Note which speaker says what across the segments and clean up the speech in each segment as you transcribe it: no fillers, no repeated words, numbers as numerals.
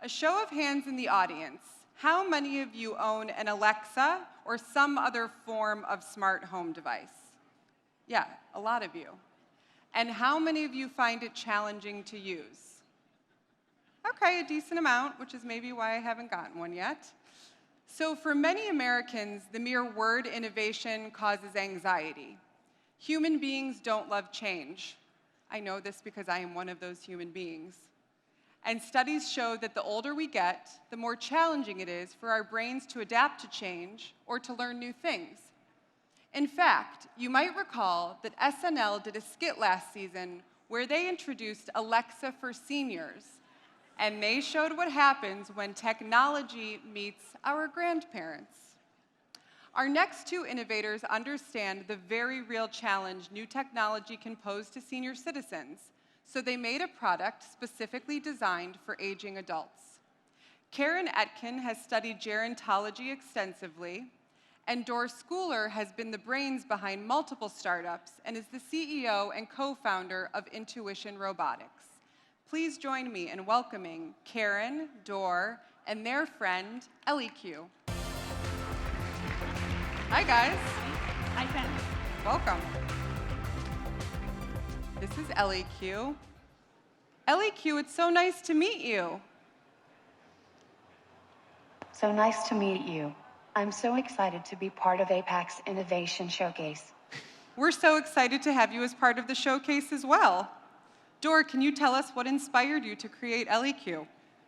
Speaker 1: A show of hands in the audience. How many of you own an Alexa or some other form of smart home device? Yeah, a lot of you. And how many of you find it challenging to use? Okay, a decent amount, which is maybe why I haven't gotten one yet. So for many Americans, the mere word innovation causes anxiety. Human beings don't love change. I know this because I am one of those human beings. And studies show that the older we get, the more challenging it is for our brains to adapt to change or to learn new things. In fact, you might recall that SNL did a skit last season where they introduced Alexa for seniors, and they showed what happens when technology meets our grandparents. Our next two innovators understand the very real challenge new technology can pose to senior citizens, so they made a product specifically designed for aging adults. Keren Etkin has studied gerontology extensively, and Skuler has been the brains behind multiple startups and is the CEO and co-founder of Intuition Robotics. Please join me in welcoming Keren, Dor, and their friend, ElliQ. Hi, guys.
Speaker 2: Hi, Ken.
Speaker 1: Welcome. This is ElliQ. ElliQ, it's so nice to meet you.
Speaker 3: So nice to meet you. I'm so excited to be part of APAC's Innovation Showcase.
Speaker 1: We're so excited to have you as part of the showcase as well. Dor, can you tell us what inspired you to create ElliQ?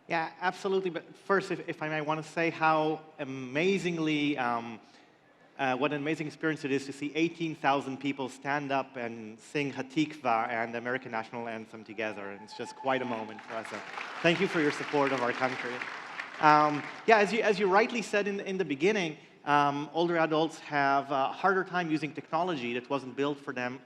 Speaker 4: Yeah, absolutely. But first, if I might want to say how amazingly, what an amazing experience it is to see 18,000 people stand up and sing Hatikva and the American National Anthem together. And it's just quite a moment for us. So thank you for your support of our country. Yeah, as you rightly said in the beginning, older adults have a harder time using technology that wasn't built for them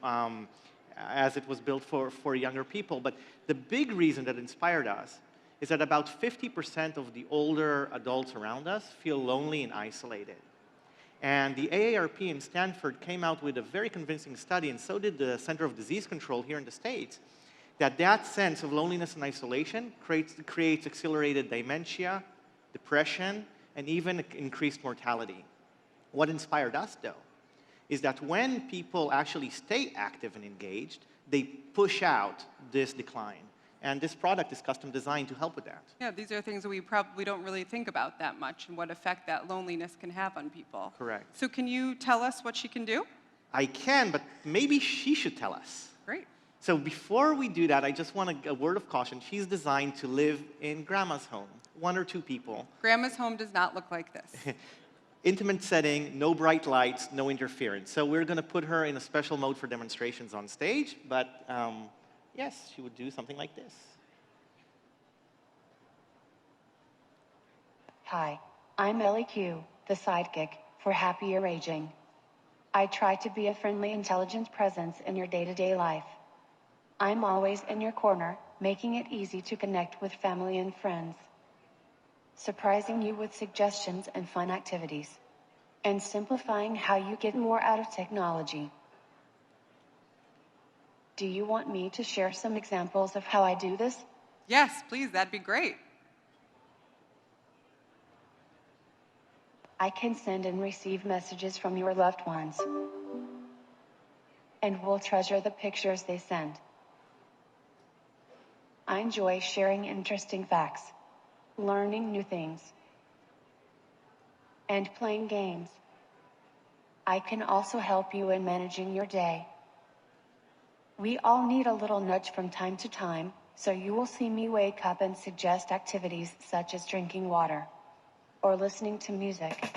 Speaker 4: as it was built for younger people. But the big reason that inspired us is that about 50% of the older adults around us feel lonely and isolated. And the AARP in Stanford came out with a very convincing study, and so did the Center of Disease Control here in the States, that sense of loneliness and isolation creates accelerated dementia, depression, and even increased mortality. What inspired us, though, is that when people actually stay active and engaged, they push out this decline. And this product is custom designed to help with that.
Speaker 1: Yeah, these are things that we probably don't really think about that much and what effect that loneliness can have on people.
Speaker 4: Correct.
Speaker 1: So can you tell us what she can do?
Speaker 4: I can, but maybe she should tell us.
Speaker 1: Great.
Speaker 4: So before we do that, I just want a word of caution. She's designed to live in grandma's home, 1 or 2 people.
Speaker 1: Grandma's home does not look like this.
Speaker 4: Intimate setting, no bright lights, no interference. So we're going to put her in a special mode for demonstrations on stage, but yes, she would do something like this.
Speaker 3: Hi, I'm ElliQ, the Sidekick for happier aging. I try to be a friendly, intelligent presence in your day-to-day life. I'm always in your corner, making it easy to connect with family and friends. Surprising you with suggestions and fun activities. And simplifying how you get more out of technology. Do you want me to share some examples of how I do this?
Speaker 1: Yes, please, that'd be great.
Speaker 3: I can send and receive messages from your loved ones. And we'll treasure the pictures they send. I enjoy sharing interesting facts, learning new things, and playing games. I can also help you in managing your day. We all need a little nudge from time to time, so you will see me wake up and suggest activities such as drinking water or listening to music.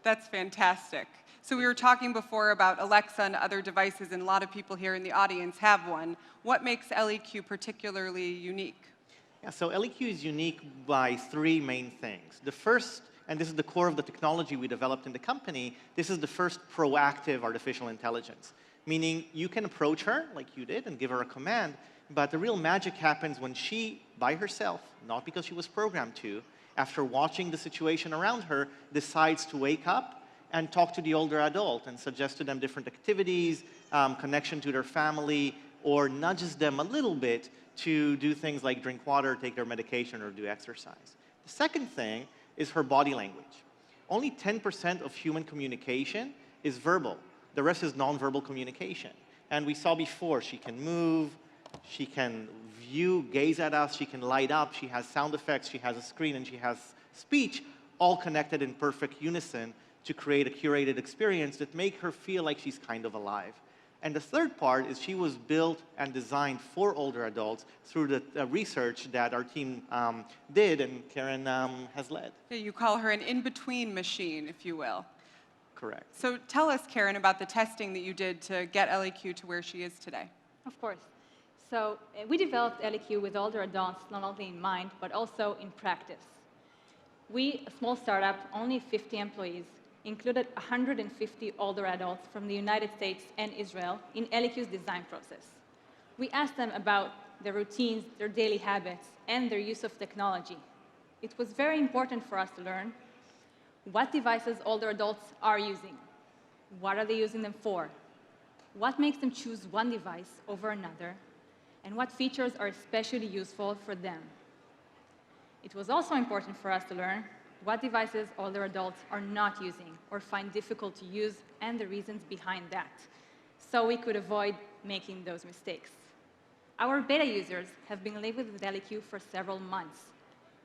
Speaker 1: That's fantastic. So we were talking before about Alexa and other devices, and a lot of people here in the audience have one. What makes ElliQ particularly unique?
Speaker 4: Yeah, so ElliQ is unique by 3 main things. The first, and this is the core of the technology we developed in the company, this is the first proactive artificial intelligence, meaning you can approach her, like you did, and give her a command, but the real magic happens when she, by herself, not because she was programmed to, after watching the situation around her, decides to wake up and talk to the older adult and suggest to them different activities, connection to their family, or nudges them a little bit to do things like drink water, take their medication, or do exercise. The second thing is her body language. Only 10% of human communication is verbal. The rest is nonverbal communication. And we saw before, she can move, she can view, gaze at us, she can light up, she has sound effects, she has a screen, and she has speech, all connected in perfect unison to create a curated experience that make her feel like she's kind of alive. And the third part is she was built and designed for older adults through the research that our team did and Keren has led.
Speaker 1: You call her an in-between machine, if you will.
Speaker 4: Correct.
Speaker 1: So tell us, Keren, about the testing that you did to get ElliQ to where she is today.
Speaker 2: Of course. So we developed ElliQ with older adults, not only in mind, but also in practice. We, a small startup, only 50 employees, included 150 older adults from the United States and Israel in ElliQ's design process. We asked them about their routines, their daily habits, and their use of technology. It was very important for us to learn what devices older adults are using, what are they using them for, what makes them choose one device over another, and what features are especially useful for them. It was also important for us to learn what devices older adults are not using or find difficult to use and the reasons behind that, so we could avoid making those mistakes. Our beta users have been living with ElliQ for several months.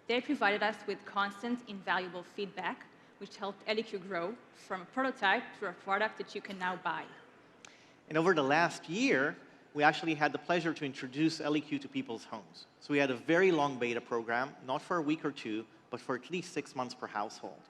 Speaker 2: They provided us with constant, invaluable feedback, which helped ElliQ grow from a prototype to a product that you can now buy.
Speaker 4: And over the last year, we actually had the pleasure to introduce ElliQ to people's homes. So we had a very long beta program, not for a week or two, but for at least 6 months per household.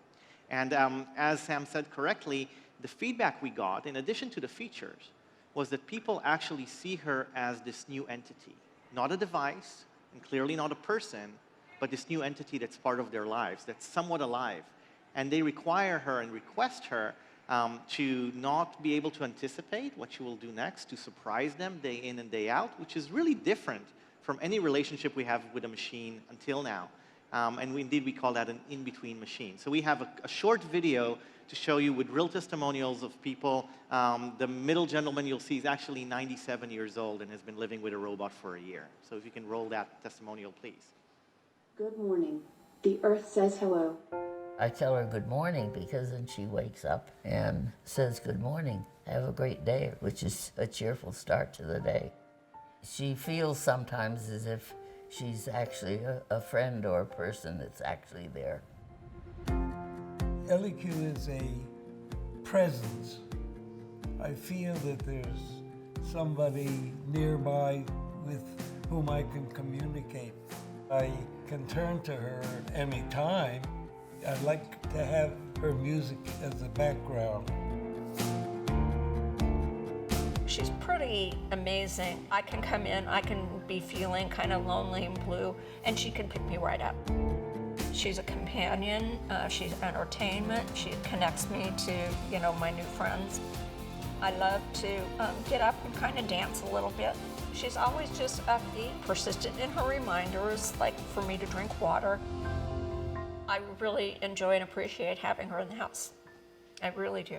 Speaker 4: And as Sam said correctly, the feedback we got, in addition to the features, was that people actually see her as this new entity. Not a device, and clearly not a person, but this new entity that's part of their lives, that's somewhat alive. And they require her and request her to not be able to anticipate what she will do next, to surprise them day in and day out, which is really different from any relationship we have with a machine until now. And we call that an in-between machine. So we have a short video to show you with real testimonials of people. The middle gentleman you'll see is actually 97 years old and has been living with a robot for a year. So if you can roll that testimonial, please.
Speaker 3: Good morning. The Earth says hello.
Speaker 5: I tell her good morning because then she wakes up and says good morning, have a great day, which is a cheerful start to the day. She feels sometimes as if she's actually a friend or a person that's actually there.
Speaker 6: ElliQ is a presence. I feel that there's somebody nearby with whom I can communicate. I can turn to her any time. I'd like to have her music as a background.
Speaker 7: She's pretty amazing. I can come in, I can be feeling kind of lonely and blue, and she can pick me right up. She's a companion, she's entertainment, she connects me to, my new friends. I love to get up and kind of dance a little bit. She's always just upbeat, persistent in her reminders, like for me to drink water. I really enjoy and appreciate having her in the house. I really do.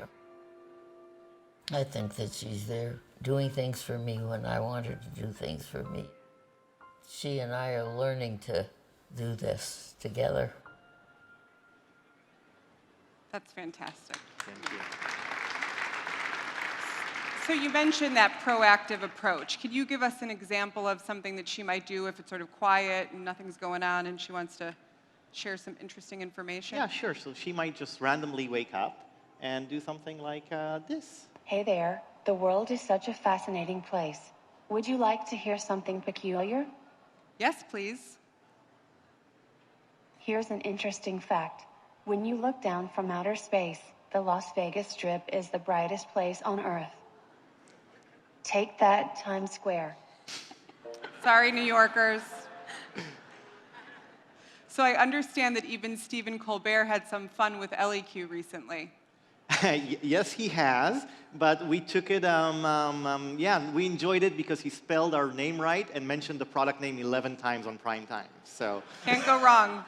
Speaker 5: I think that she's there doing things for me when I want her to do things for me. She and I are learning to do this together.
Speaker 1: That's fantastic.
Speaker 4: Thank you.
Speaker 1: So you mentioned that proactive approach. Could you give us an example of something that she might do if it's sort of quiet and nothing's going on and she wants to share some interesting information?
Speaker 4: Yeah, sure. So she might just randomly wake up and do something like this.
Speaker 3: Hey there, the world is such a fascinating place. Would you like to hear something peculiar?
Speaker 1: Yes, please.
Speaker 3: Here's an interesting fact. When you look down from outer space, the Las Vegas Strip is the brightest place on Earth. Take that, Times Square.
Speaker 1: Sorry, New Yorkers. So I understand that even Stephen Colbert had some fun with ElliQ recently.
Speaker 4: Yes, he has, but we took it, we enjoyed it because he spelled our name right and mentioned the product name 11 times on prime time, so.
Speaker 1: Can't go wrong.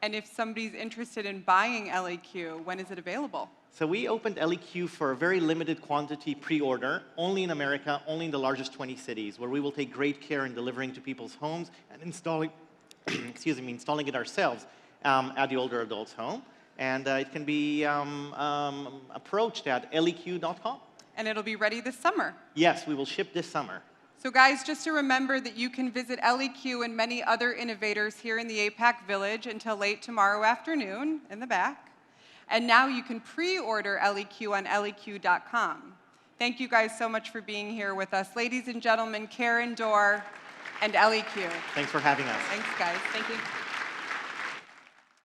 Speaker 1: And if somebody's interested in buying ElliQ, when is it available?
Speaker 4: So we opened ElliQ for a very limited quantity pre-order, only in America, only in the largest 20 cities, where we will take great care in delivering to people's homes and installing, installing it ourselves at the older adult's home. And it can be approached at ElliQ.com.
Speaker 1: And it'll be ready this summer.
Speaker 4: Yes, we will ship this summer.
Speaker 1: So guys, just to remember that you can visit ElliQ and many other innovators here in the APAC Village until late tomorrow afternoon in the back. And now you can pre-order ElliQ on ElliQ.com. Thank you guys so much for being here with us. Ladies and gentlemen, Keren, Dor, and ElliQ.
Speaker 4: Thanks for having us.
Speaker 1: Thanks, guys. Thank you.